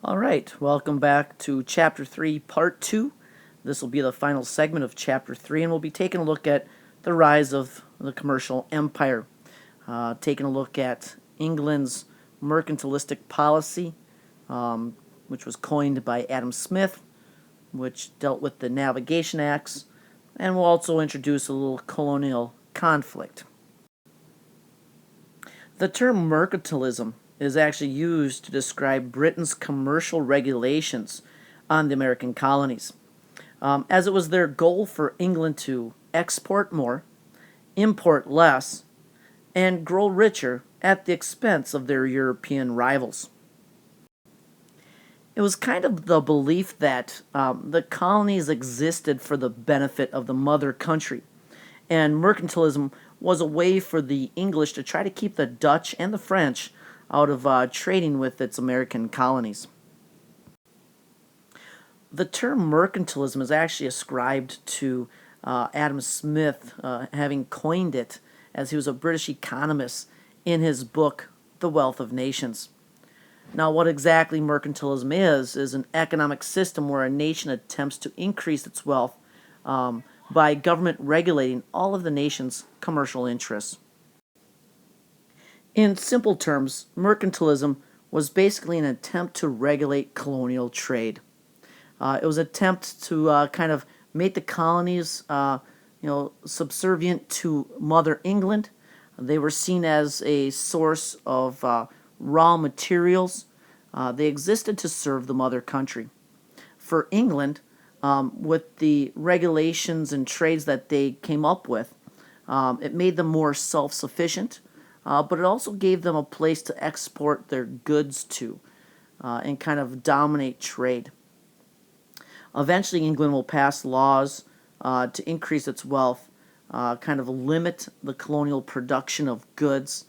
All right, welcome back to Chapter 3, Part 2. This will be the final segment of Chapter 3, and we'll be taking a look at the rise of the commercial empire, taking a look at England's mercantilistic policy, which was coined by Adam Smith, which dealt with the Navigation Acts, and we'll also introduce a little colonial conflict. The term mercantilism is actually used to describe Britain's commercial regulations on the American colonies, as it was their goal for England to export more, import less, and grow richer at the expense of their European rivals. It was kind of the belief that the colonies existed for the benefit of the mother country, and mercantilism was a way for the English to try to keep the Dutch and the French out of trading with its American colonies. The term mercantilism is actually ascribed to Adam Smith, having coined it as he was a British economist in his book, The Wealth of Nations. Now, what exactly mercantilism is an economic system where a nation attempts to increase its wealth by government regulating all of the nation's commercial interests. In simple terms, mercantilism was basically an attempt to regulate colonial trade. It was an attempt to kind of make the colonies, subservient to Mother England. They were seen as a source of raw materials. They existed to serve the mother country. For England, with the regulations and trades that they came up with, it made them more self-sufficient, but it also gave them a place to export their goods to and kind of dominate trade. Eventually, England will pass laws to increase its wealth, kind of limit the colonial production of goods,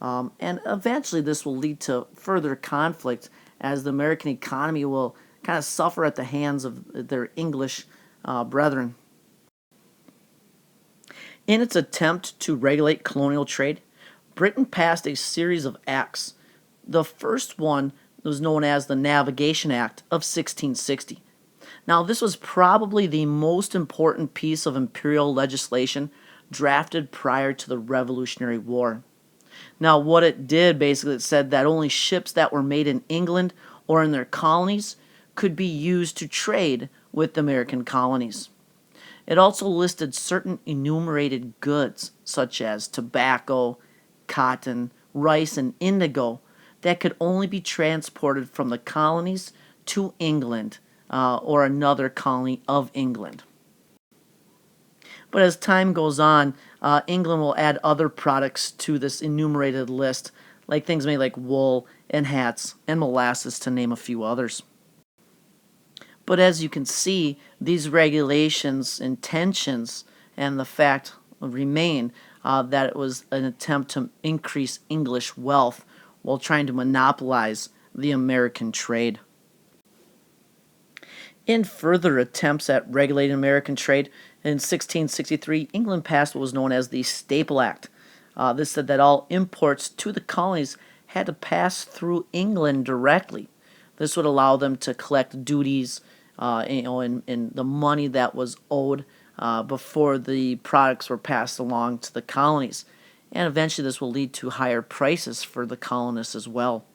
and eventually this will lead to further conflict as the American economy will kind of suffer at the hands of their English brethren. In its attempt to regulate colonial trade, Britain passed a series of acts. The first one was known as the Navigation Act of 1660. Now, this was probably the most important piece of imperial legislation drafted prior to the Revolutionary War. Now, what it did basically, it said that only ships that were made in England or in their colonies could be used to trade with the American colonies. It also listed certain enumerated goods, such as tobacco, cotton, rice, and indigo, that could only be transported from the colonies to England or another colony of England. But as time goes on, England will add other products to this enumerated list, like things made like wool and hats and molasses, to name a few others. But as you can see, these regulations, intentions, and the fact remain that it was an attempt to increase English wealth while trying to monopolize the American trade. In further attempts at regulating American trade, in 1663, England passed what was known as the Staple Act. This said that all imports to the colonies had to pass through England directly. This would allow them to collect duties, and the money that was owed before the products were passed along to the colonies. And eventually this will lead to higher prices for the colonists as well.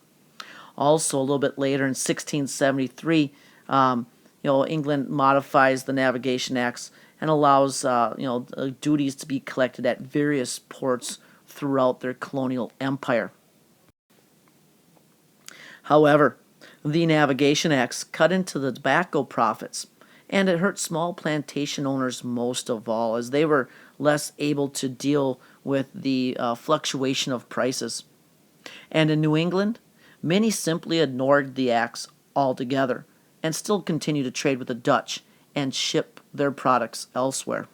Also, a little bit later in 1673, England modifies the Navigation Acts and allows duties to be collected at various ports throughout their colonial empire. However, the Navigation Acts cut into the tobacco profits, and it hurt small plantation owners most of all, as they were less able to deal with the fluctuation of prices. And in New England, many simply ignored the acts altogether and still continue to trade with the Dutch and ship their products elsewhere.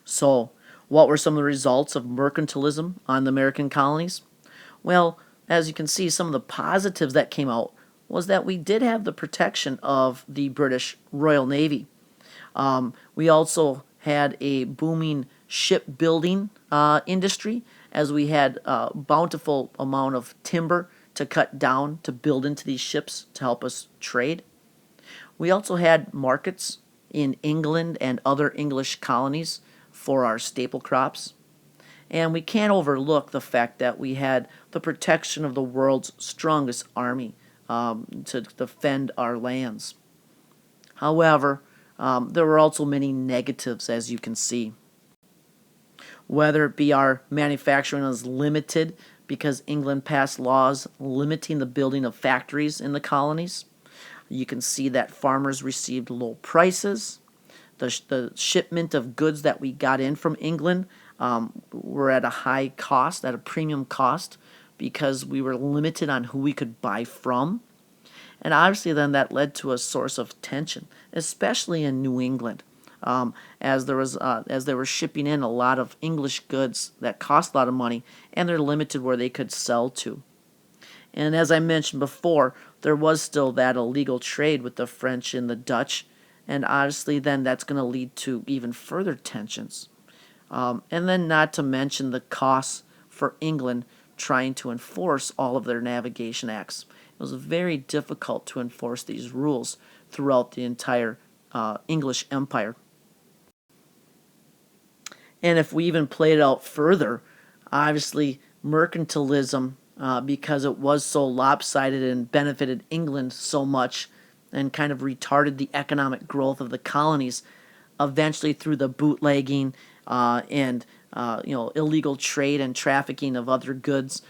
So, what were some of the results of mercantilism on the American colonies? Well, as you can see, some of the positives that came out was that we did have the protection of the British Royal Navy. We also had a booming shipbuilding industry, as we had a bountiful amount of timber to cut down to build into these ships to help us trade. We also had markets in England and other English colonies for our staple crops. And we can't overlook the fact that we had the protection of the world's strongest army to defend our lands. However, there were also many negatives, as you can see. Whether it be our manufacturing was limited because England passed laws limiting the building of factories in the colonies. You can see that farmers received low prices. The shipment of goods that we got in from England were at a high cost, at a premium cost, because we were limited on who we could buy from. And obviously then that led to a source of tension, especially in New England, as they were shipping in a lot of English goods that cost a lot of money, and they're limited where they could sell to. And as I mentioned before, there was still that illegal trade with the French and the Dutch, and obviously then that's going to lead to even further tensions. And then not to mention the costs for England trying to enforce all of their navigation acts. It was very difficult to enforce these rules throughout the entire English Empire. And if we even play it out further, obviously mercantilism, because it was so lopsided and benefited England so much and kind of retarded the economic growth of the colonies, eventually through the bootlegging and illegal trade and trafficking of other goods,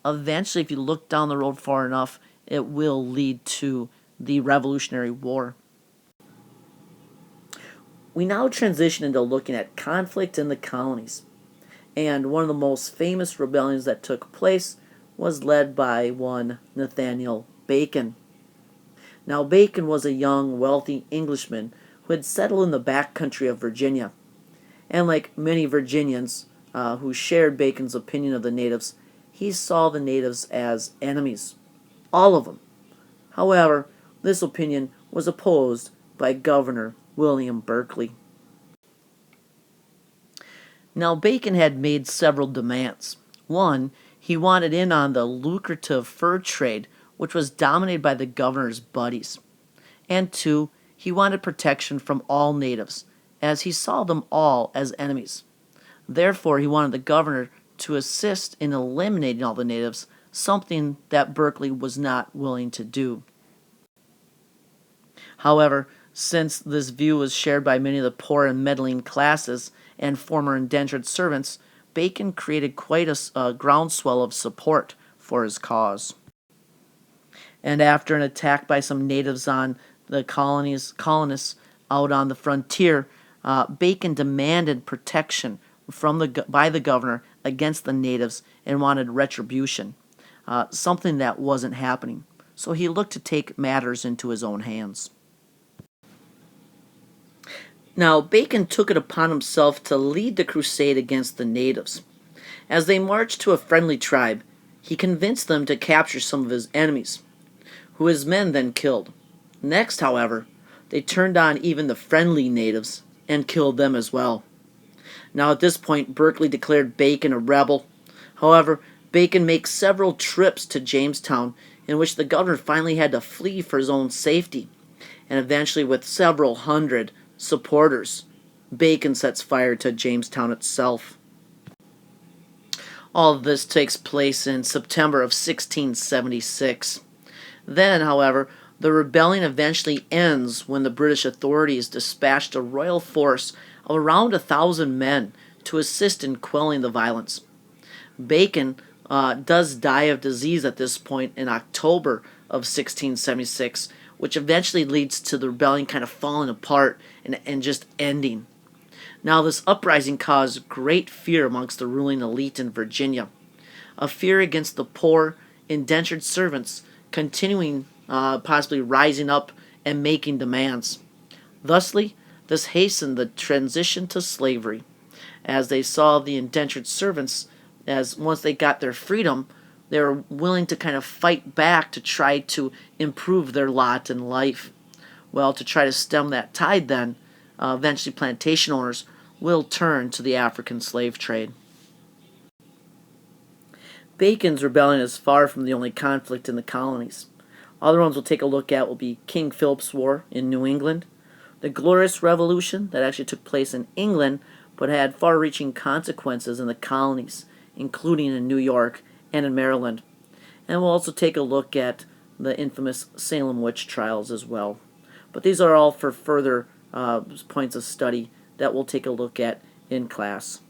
eventually, if you look down the road far enough, it will lead to the Revolutionary War. We now transition into looking at conflict in the colonies. And one of the most famous rebellions that took place was led by one Nathaniel Bacon. Now, Bacon was a young, wealthy Englishman who had settled in the back country of Virginia. And like many Virginians who shared Bacon's opinion of the natives, he saw the natives as enemies. All of them. However, this opinion was opposed by Governor William Berkeley. Now, Bacon had made several demands. One, he wanted in on the lucrative fur trade, which was dominated by the governor's buddies. And two, he wanted protection from all natives, as he saw them all as enemies. Therefore, he wanted the governor to assist in eliminating all the natives, something that Berkeley was not willing to do. However, since this view was shared by many of the poor and meddling classes and former indentured servants, Bacon created quite a groundswell of support for his cause. And after an attack by some natives on the colonists out on the frontier, Bacon demanded protection by the governor against the natives and wanted retribution, something that wasn't happening. So he looked to take matters into his own hands. Now, Bacon took it upon himself to lead the crusade against the natives. As they marched to a friendly tribe, he convinced them to capture some of his enemies, who his men then killed. Next, however, they turned on even the friendly natives and killed them as well. Now, at this point, Berkeley declared Bacon a rebel. However, Bacon makes several trips to Jamestown, in which the governor finally had to flee for his own safety, and eventually, with several hundred supporters, Bacon sets fire to Jamestown itself. All of this takes place in September of 1676. Then, however, the rebellion eventually ends when the British authorities dispatched a royal force of around 1,000 men to assist in quelling the violence. Bacon does die of disease at this point in October of 1676, which eventually leads to the rebellion kind of falling apart and just ending. Now, this uprising caused great fear amongst the ruling elite in Virginia, a fear against the poor, indentured servants continuing, possibly rising up and making demands. Thusly, this hastened the transition to slavery, as they saw the indentured servants as once they got their freedom, they were willing to kind of fight back to try to improve their lot in life. Well, to try to stem that tide then, eventually plantation owners will turn to the African slave trade. Bacon's rebellion is far from the only conflict in the colonies. Other ones we'll take a look at will be King Philip's War in New England, the Glorious Revolution that actually took place in England but had far-reaching consequences in the colonies, including in New York and in Maryland. And we'll also take a look at the infamous Salem witch trials as well. But these are all for further points of study that we'll take a look at in class.